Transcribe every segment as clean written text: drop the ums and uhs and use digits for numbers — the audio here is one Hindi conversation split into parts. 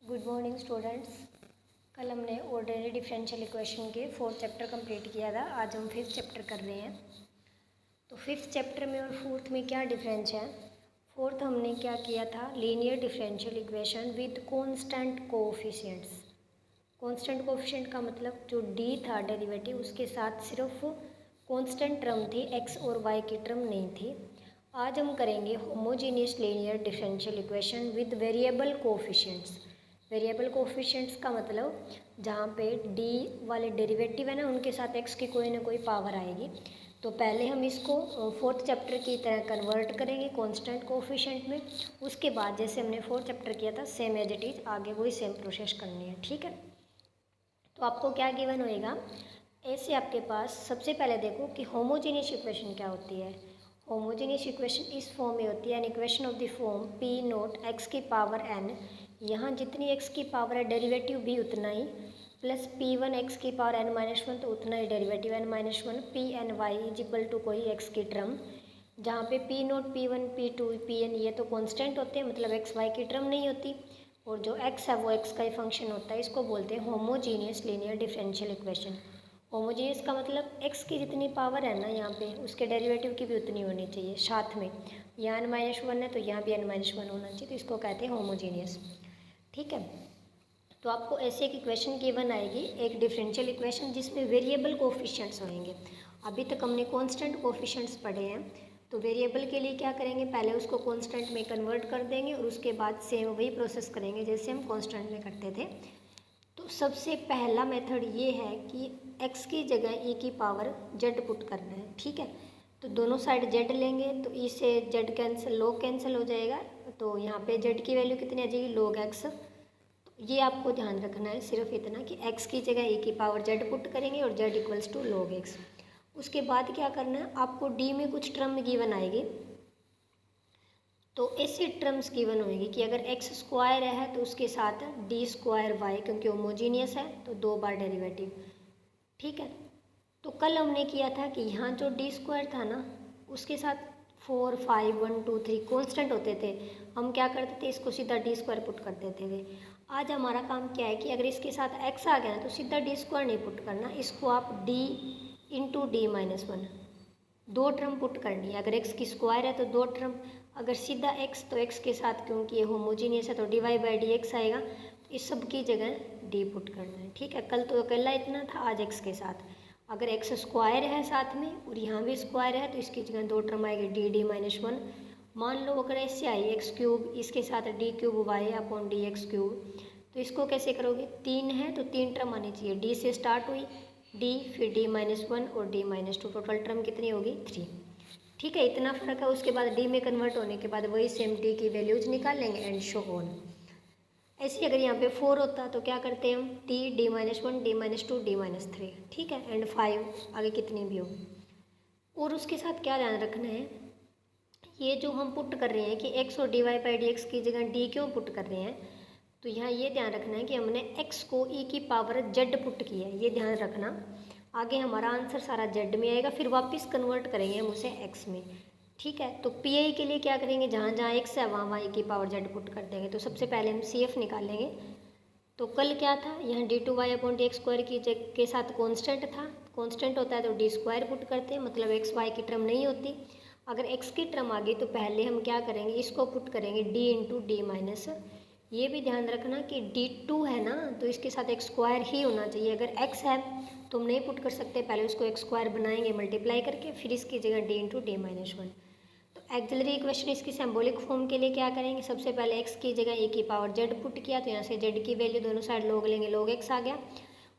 Good morning students. कल हमने ऑर्डिनरी डिफरेंशियल इक्वेशन के 4th चैप्टर कंप्लीट किया था। आज हम 5th चैप्टर कर रहे हैं। तो 5th चैप्टर में और 4th में क्या डिफरेंस है? 4th हमने क्या किया था, linear differential equation with constant coefficients. Constant coefficient का मतलब जो डी था डेरिवेटिव, उसके साथ सिर्फ कांस्टेंट टर्म थी, एक्स और वाई की टर्म नहीं थी। आज हम करेंगे homogeneous linear differential equation with variable coefficients. Variable coefficients का मतलब जहाँ पे डी वाले डेरिवेटिव है ना, उनके साथ एक्स की कोई ना कोई पावर आएगी। तो पहले हम इसको 4th चैप्टर की तरह कन्वर्ट करेंगे कांस्टेंट कोएफिशिएंट में। उसके बाद जैसे हमने 4th चैप्टर किया था सेम एज इट इज़ आगे वही सेम प्रोसेस करनी है, ठीक है। तो आपको क्या गिवन होएगा, ऐसे आपके पास सबसे पहले देखो कि होमोजीनियस इक्वेशन क्या होती है। होमोजीनियस इक्वेशन इस फॉर्म में होती है, an equation of the form P naught X की पावर एन। यहाँ जितनी एक्स की पावर है डेरिवेटिव भी उतना ही, प्लस पी वन एक्स की पावर एन माइनस वन तो उतना ही derivative N minus one, P N Y is equal to कोई एक्स की टर्म। जहाँ पे P naught P one P two P N ये तो कॉन्स्टेंट होते हैं, मतलब एक्स वाई की टर्म नहीं होती, और जो x है वो x का ही फंक्शन होता है। इसको बोलते हैं homogeneous linear differential equation. Homogeneous का मतलब x की जितनी पावर है ना यहाँ पे, उसके डेरिवेटिव की भी उतनी होनी चाहिए साथ में। यहाँ n माइनस वन है तो यहाँ भी n माइनस वन होना चाहिए, तो इसको कहते हैं होमोजीनियस, ठीक है। तो आपको ऐसे एक इक्वेशन गिवन आएगी, एक डिफरेंशियल इक्वेशन जिसमें वेरिएबल कोफिशिएंट्स होंगे। अभी तक हमने कांस्टेंट कोफिशिएंट्स पढ़े हैं, तो वेरिएबल के लिए क्या करेंगे, पहले उसको कांस्टेंट में कन्वर्ट कर देंगे और उसके बाद सेम वही प्रोसेस करेंगे जैसे हम कांस्टेंट में करते थे। तो सबसे पहला मेथड ये है कि x की जगह e की पावर z पुट करना है, ठीक है। तो दोनों साइड z लेंगे तो e से z कैंसिल, log कैंसिल हो जाएगा, तो यहाँ पे z की वैल्यू कितनी आ जाएगी, log x। ये आपको ध्यान रखना है सिर्फ इतना कि x की जगह e की पावर z पुट करेंगे और z equals to log x। उसके बाद क्या करना है, आपको d में कुछ टर्म गिवन आएगी, तो ऐसी टर्म्स गिवन होगी कि अगर x स्क्वायर है तो उसके साथ d स्क्वायर y, क्योंकि होमोजीनियस है तो 2 बार डेरिवेटिव, ठीक है। तो कल हमने किया था कि यहाँ जो d स्क्वायर था ना, उसके साथ 4 5 1 2 3 कॉन्स्टेंट होते थे, हम क्या करते थे, इसको सीधा d स्क्वायर पुट कर देते थे। आज हमारा काम क्या है कि अगर इसके साथ x आ गया ना तो सीधा d स्क्वायर नहीं पुट करना, इसको आप d into D minus one, 2 term put करनी है। अगर x की स्क्वायर है तो 2 टर्म, अगर सीधा x तो x के साथ, क्योंकि ये होमोजीनियस है तो D Y by D X आएगा, तो इस सब की जगह d पुट करना है, ठीक है। कल तो अकेला इतना था, आज x के साथ। अगर x स्क्वायर है साथ में और यहाँ भी स्क्वायर है तो इसकी जगह 2 टर्म आएगी डी डी माइनस वन। मान लो अगर ऐसे आई एक्स क्यूब, इसके साथ D cube Y upon D X cube, तो इसको कैसे करोगे, 3 है तो 3 टर्म आनी चाहिए, डी से स्टार्ट हुई d, फिर d माइनस वन और d minus two, total term कितनी होगी 3, ठीक है। इतना फर्क है। उसके बाद d में कन्वर्ट होने के बाद वही सेम d की वैल्यूज निकाल लेंगे एंड शो ऑन। ऐसे अगर यहाँ पे 4 होता तो क्या करते हैं हम, t d minus one d minus two d minus three, ठीक है, एंड 5 आगे कितनी भी हो। और उसके साथ क्या ध्यान रखना है, ये जो हम पुट कर रहे हैं कि x और D Y by D X की जगह d क्यों पुट कर रहे हैं, तो यहाँ ये ध्यान रखना है कि हमने x को e की पावर z पुट किया है, ये ध्यान रखना। आगे हमारा आंसर सारा z में आएगा, फिर वापस कन्वर्ट करेंगे हम उसे x में, ठीक है। तो पी आई के लिए क्या करेंगे, जहाँ जहाँ x है वहाँ e की पावर z पुट कर देंगे। तो सबसे पहले हम CF निकाल लेंगे। तो कल क्या था, यहाँ D two Y upon D X square की के साथ कॉन्स्टेंट था, कॉन्स्टेंट होता है तो डी स्क्वायर पुट करते हैं, मतलब एक्स वाई की टर्म नहीं होती। अगर x की टर्म आ गई तो पहले हम क्या करेंगे, इसको पुट करेंगे d इंटू डी माइनस। ये भी ध्यान रखना कि d2 है ना, तो इसके साथ x स्क्वायर ही होना चाहिए। अगर x है तो हम नहीं पुट कर सकते, पहले उसको x स्क्वायर बनाएंगे मल्टीप्लाई करके, फिर इसकी जगह d into D minus one. तो एक्सिलरी इक्वेशन इसकी सिंबॉलिक फॉर्म के लिए क्या करेंगे, सबसे पहले x की जगह e की पावर z पुट किया, तो यहाँ से z की वैल्यू दोनों साइड log लेंगे, log x आ गया।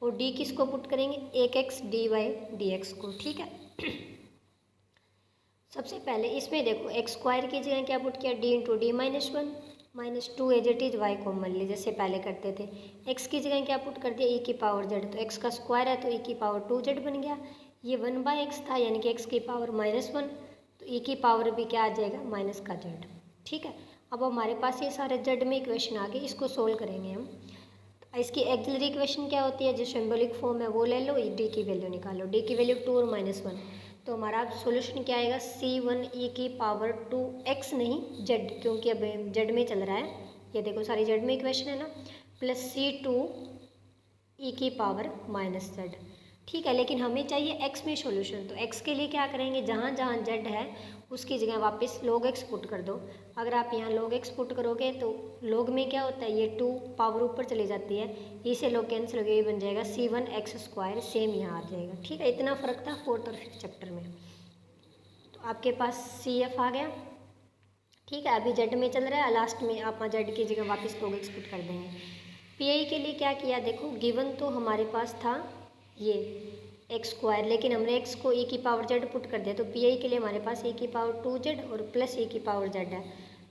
और d किसको पुट करेंगे, एक x D Y D X को, ठीक है। सबसे पहले इसमें देखो एक्स स्क्वायर की जगह क्या पुट किया, d into D minus one minus two as it is Y common ले, जैसे पहले करते थे। x की जगह क्या पुट कर दिया, e की पावर z, तो x का स्क्वायर है तो e की पावर 2z बन गया। ये 1/x था यानी कि x की पावर माइनस वन, तो e की पावर भी क्या आ जाएगा, माइनस का z, ठीक है। अब हमारे पास ये सारे z में इक्वेशन आ गए, इसको सोल्व करेंगे हम। इसकी एक्सिलरी इक्वेशन क्या होती है, जो सिंबॉलिक फॉर्म है वो ले लो, d की वैल्यू निकालो, d की वैल्यू 2 और माइनस वन, तो हमारा सोल्यूशन क्या आएगा, c1e की पावर 2x नहीं z, क्योंकि अब z में चल रहा है, ये देखो सारी z में इक्वेशन है ना, प्लस C2 ई की पावर माइनस जेड। ठीक है, लेकिन हमें चाहिए एक्स में सॉल्यूशन। तो एक्स के लिए क्या करेंगे, जहाँ जहाँ जेड है उसकी जगह वापस log x पुट कर दो। अगर आप यहाँ log x पुट करोगे तो log में क्या होता है, ये 2 पावर ऊपर चली जाती है, इसे log कैंसिल हो गया, ये बन जाएगा C1x²। सेम यहाँ आ जाएगा। ठीक है, इतना फ़र्क था 4th और 5th चैप्टर में। तो आपके पास CF आ गया। ठीक है, अभी जेड में चल रहा है, लास्ट में आप जेड की जगह वापस log x पुट कर देंगे। पीआई के लिए क्या किया, देखो गिवन तो हमारे पास था ये x², लेकिन हमने x को e की पावर z पुट कर दिया। तो पीआई के लिए हमारे पास e की पावर 2z और प्लस e की पावर z है।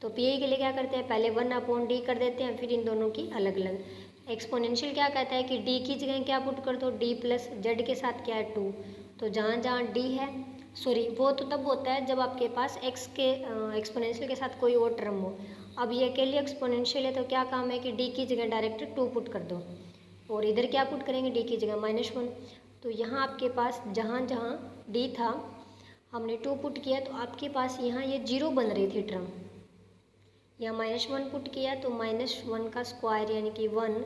तो पीआई के लिए क्या करते हैं, पहले 1/d कर देते हैं, फिर इन दोनों की अलग अलग। एक्सपोनेंशियल क्या कहता है कि d की जगह क्या पुट कर दो, d प्लस z के साथ क्या है 2। तो जहाँ जहाँ d है, सॉरी वो तो तब होता है जब आपके पास x के एक्सपोनेंशियल के साथ कोई और टर्म हो। अब ये अकेले एक्सपोनेंशियल है तो क्या काम है कि d की जगह डायरेक्ट 2 पुट कर दो, और इधर क्या पुट करेंगे, d की जगह -1। तो यहाँ आपके पास जहाँ जहाँ d था हमने 2 पुट किया, तो आपके पास यहाँ ये 0 बन रही थी टर्म। यहाँ -1 पुट किया तो -1 का स्क्वायर यानी कि 1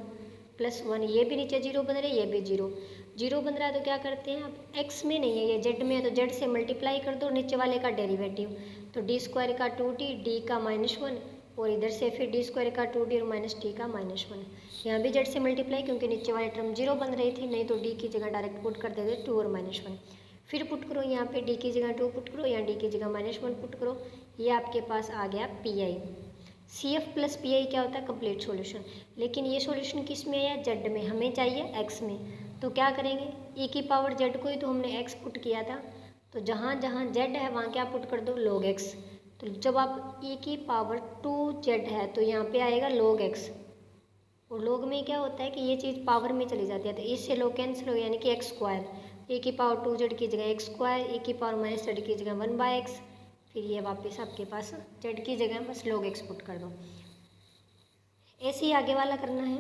+ 1, ये भी नीचे 0 बन रहे, ये भी 0 बन रहा है। तो क्या करते हैं, अब x में नहीं है, ये z में है, तो z से मल्टीप्लाई कर दो नीचे वाले का डेरिवेटिव। तो d² का 2d, d का -1, और इधर से फिर d² का 2d और -d का -1। यहाँ भी z से मल्टीप्लाई, क्योंकि नीचे वाली टर्म 0 बन रही थी, नहीं तो d की जगह डायरेक्ट पुट कर देते 2 और -1। फिर पुट करो, यहाँ पे d की जगह 2 पुट करो, यहाँ d की जगह -1 पुट करो, ये आपके पास आ गया PI। CF प्लस PI क्या होता है, कंप्लीट सॉल्यूशन। लेकिन ये सॉल्यूशन किस में है, z में, हमें चाहिए x में। तो क्या करेंगे, e की पावर z को ही तो हमने x पुट किया था, तो जहाँ जहाँ z है वहाँ क्या पुट कर दो, log x। तो जब आप e की पावर 2z है तो यहाँ पे आएगा log x, और log में क्या होता है कि ये चीज़ पावर में चली जाती है, तो इससे log कैंसिल हो गया, यानी कि x²। e की पावर 2z की जगह x², e की पावर -z की जगह 1/x, फिर ये वापस आपके पास z की जगह बस log x पुट कर दो। ऐसे ही आगे वाला करना है।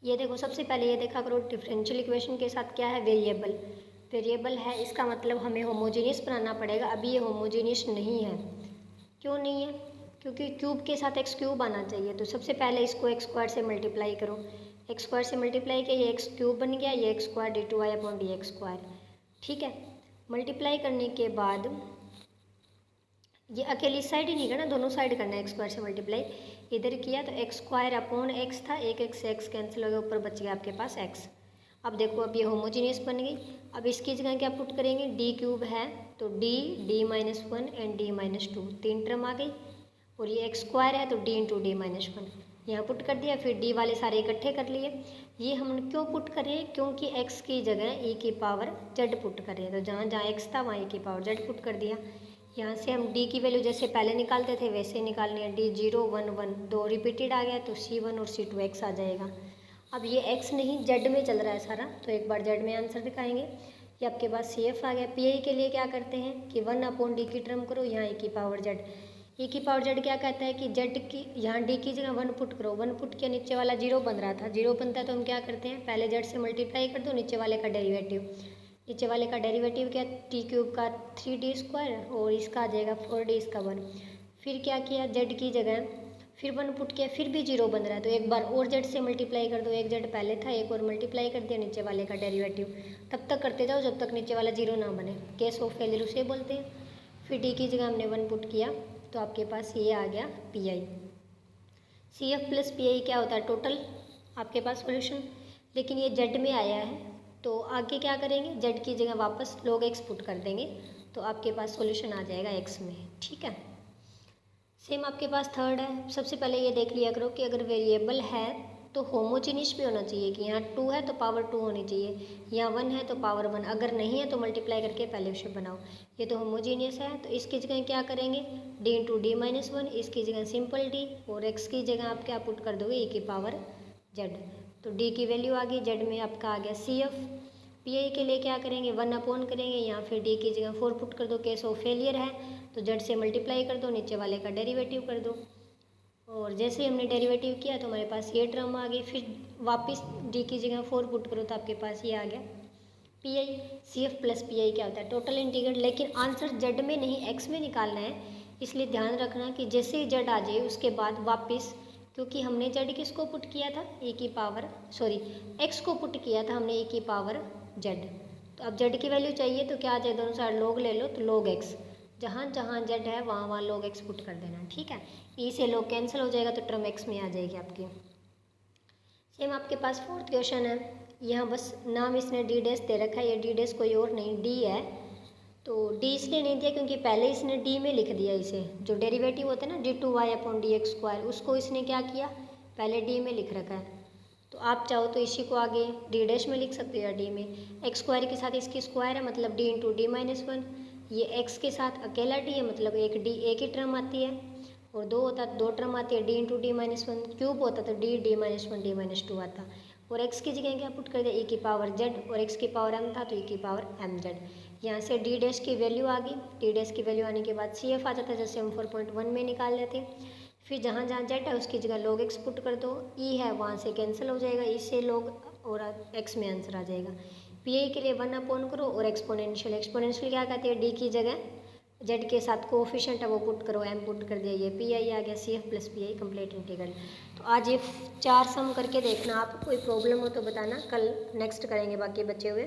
ये देखो, सबसे पहले ये देखा करो डिफरेंशियल इक्वेशन के साथ क्या है, वेरिएबल है, इसका मतलब हमें होमोजीनियस बनाना पड़ेगा। अभी ये होमोजीनियस नहीं है। क्यों नहीं है, क्योंकि क्यूब के साथ x³ आना चाहिए। तो सबसे पहले इसको x² से मल्टीप्लाई करो, x² से मल्टीप्लाई किया, ये x³ बन गया, ये x² d2y/dx²। ठीक है, मल्टीप्लाई करने के बाद ये अकेली साइड ही नहीं करना, दोनों साइड करना है। x² से मल्टीप्लाई इधर किया तो x²/x था, एक x से x कैंसिल हो गया, ऊपर बच गया आपके पास x। अब देखो, अब ये होमोजीनियस बन गई। अब इसकी जगह क्या पुट करेंगे, d³ है तो d-1 एंड d-2, 3 टर्म आ गई, और ये x² है तो d × d-1 यहाँ पुट कर दिया। फिर d वाले सारे इकट्ठे कर लिए। ये हम क्यों पुट करें, क्योंकि x की जगह e की पावर z पुट करें, तो जहाँ जहाँ x था वहाँ e की पावर z पुट कर दिया। यहाँ से हम d की वैल्यू जैसे पहले निकालते थे वैसे निकालनी है, d0 1 1 2 रिपीटेड आ गया, तो C1 और C2 x आ जाएगा। अब ये x नहीं z में चल रहा है सारा, तो एक बार z में आंसर दिखाएंगे। ये आपके पास CF आ गया। PI के लिए क्या करते हैं कि 1/d की टर्म करो, यहाँ e की पावर z। e की पावर z क्या कहता है कि z की यहाँ d की जगह 1 पुट करो, 1 पुट किया, नीचे वाला 0 बन रहा था, 0 बनता है तो हम क्या करते हैं, पहले z से मल्टीप्लाई कर दो, नीचे वाले का डेरिवेटिव। नीचे वाले का डेरिवेटिव क्या, t³ का 3d² और इसका आ जाएगा 4d, इसका 1। फिर क्या किया, z की जगह फिर 1 पुट किया, फिर भी 0 बन रहा है, तो एक बार और z से मल्टीप्लाई कर दो, एक z पहले था, एक और मल्टीप्लाई कर दिया, नीचे वाले का डेरिवेटिव। तब तक करते जाओ जब तक नीचे वाला 0 ना बने, केस ऑफ फेलियर उसे बोलते हैं। फिर d की जगह हमने 1 पुट किया, तो आपके पास ये आ गया PI। CF प्लस PI क्या होता है, टोटल आपके पास सॉल्यूशन। लेकिन ये z में आया है, तो आगे क्या करेंगे, z की जगह वापस log x पुट कर देंगे, तो आपके पास सॉल्यूशन आ जाएगा x में। ठीक है, सेम आपके पास थर्ड है। सबसे पहले ये देख लिया करो कि अगर वेरिएबल है तो होमोजीनियस भी होना चाहिए, कि यहाँ 2 है तो पावर 2 होनी चाहिए, यहाँ 1 है तो पावर 1, अगर नहीं है तो मल्टीप्लाई करके पहले उसे बनाओ। ये तो होमोजीनियस है, तो इसकी जगह क्या करेंगे, d × d-1, इसकी जगह सिंपल d, और x की जगह आप क्या पुट कर दोगे, e की पावर z। तो d की वैल्यू आ गई, z में आपका आ गया CF। PI के लिए क्या करेंगे, 1/, करेंगे, यहाँ फिर d की जगह 4 पुट कर दो, केस ऑफ फेलियर है, तो z से मल्टीप्लाई कर दो, नीचे वाले का डेरिवेटिव कर दो, और जैसे ही हमने डेरिवेटिव किया तो हमारे पास ये टर्म आ गई। फिर वापस d की जगह 4 पुट करो तो आपके पास ये आ गया PI। CF प्लस PI क्या होता है, टोटल इंटीग्रल। लेकिन आंसर z में नहीं x में निकालना है, इसलिए ध्यान रखना कि जैसे ही z आ जाए उसके बाद वापस क्योंकि हमने जेड किसको पुट किया था, एक्स को पुट किया था हमने e की पावर जेड। तो अब जेड की वैल्यू चाहिए तो क्या आ जाए, दोनों साइड लॉग ले लो तो log x, जहाँ जहाँ जेड है वहाँ वहाँ log x पुट कर देना, ठीक है। e से log कैंसिल हो जाएगा तो टर्म x में आ जाएगी आपकी। सेम आपके पास फोर्थ क्वेश्चन है, यहाँ बस नाम इसने डी डैश दे रखा है, ये डी डैश कोई और नहीं डी है। तो डी इसलिए नहीं दिया क्योंकि पहले इसने डी में लिख दिया इसे, जो डेरिवेटिव होता है ना d2y/dx², उसको इसने क्या किया, पहले डी में लिख रखा है। तो आप चाहो तो इसी को आगे डी डैश में लिख सकते हो या डी में। एक्स स्क्वायर के साथ इसकी स्क्वायर है मतलब d into D minus one, ये एक्स के साथ अकेला डी है मतलब एक डी एक ही टर्म आती है, और दो होता तो दो टर्म आती है, D into D minus one, cube होता तो D minus one D minus two आता, और एक्स की जगह क्या पुट कर दिया e की पावर जेड, और एक्स की पावर m था तो e की पावर एम जेड। यहाँ से डी डैश की वैल्यू आ गई, डी डैश की वैल्यू आने के बाद सी एफ आ जाता है, जैसे हम 4.1 में निकाल लेते हैं। फिर जहाँ जहाँ जेड है उसकी जगह log x पुट कर दो, e है वहाँ से कैंसिल हो जाएगा, e से log और x में आंसर आ जाएगा। पी आई के लिए 1 अपॉन करो और एक्सपोनेंशियल क्या कहते हैं, d की जगह जेड के साथ कोफिशिएंट है वो पुट करो, m पुट कर दिया, ये पी आई आ गया, C F plus P I complete integral. तो आज ये 4 सम करके देखना, आपको कोई प्रॉब्लम हो तो बताना, कल नेक्स्ट करेंगे बाकी बचे हुए।